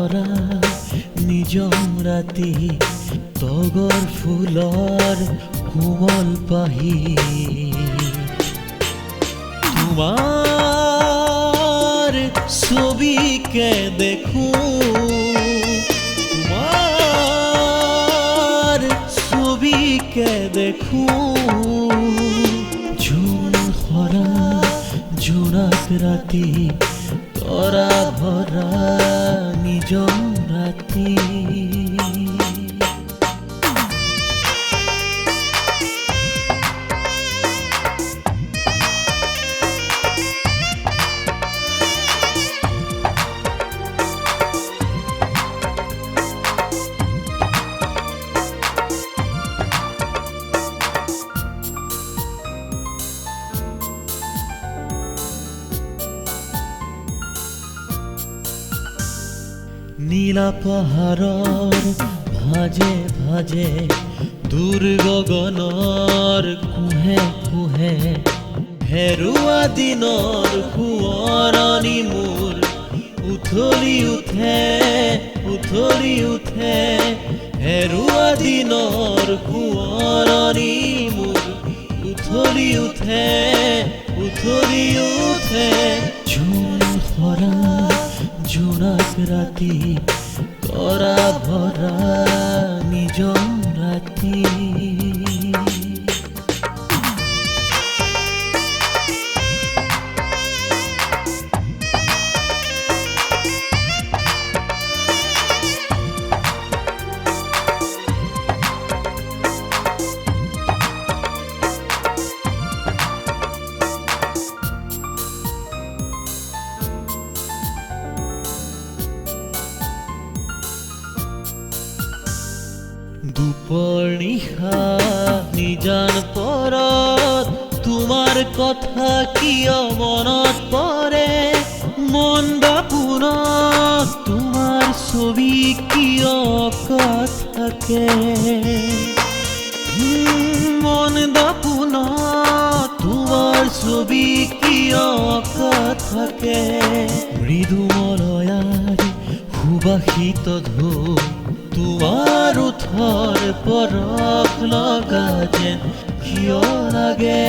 ভৰা নিজম ৰাতি তগৰ ফুলৰ কোমল পাহি তোমাৰ ছবিকে দেখুঁ তোমাৰ ছবিকে দেখুঁ জোন খৰা জোনাক ৰাতি তৰা ভৰা নিজম ৰাতি নীলা পাহাৰৰ ভাজে ভাজে দূৰ গগনৰ কুহে কুহে হেৰুৱা দিনৰ সোঁৱৰণি মোৰ উথলি উঠে হেৰুৱা দিনৰ সোঁৱৰণি মোৰ উথলি উঠে জোন খৰা জোনাক ৰাতি তৰা ভৰা নিজম ৰাতি দুপৰ নিশা নিজান পৰত তোমাৰ কথা কিয় মনত পৰে মন দাপোনত তোমাৰ ছবি কিয় থাকে মন দাপোনত তোমাৰ ছবি কিয় থাকে মৃদু মলয়াৰ সুবাসিত ধূপ তোমাৰ উঠৰ পৰশ লগা যেন কিয় লাগে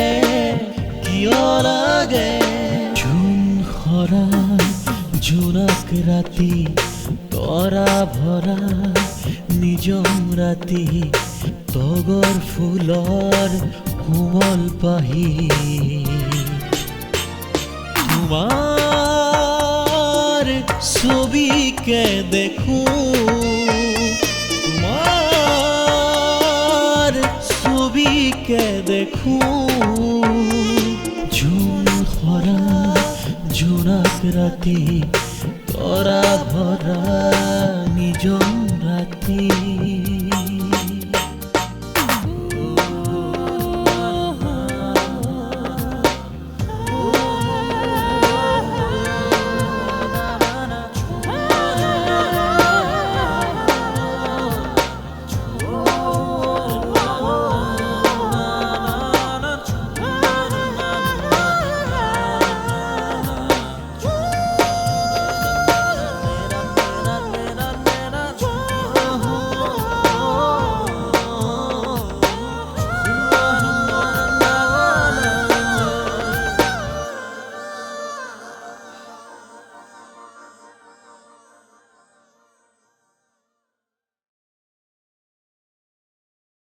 জোন খৰা জোনাক ৰাতি তৰা ভৰা নিজম ৰাতি তগৰ ফুলৰ কোমল পাহি তোমাৰ ছবিকে দেখুঁ ছবিকে দেখুঁ জোন খৰা জোনাক ৰাতি তৰা ভৰা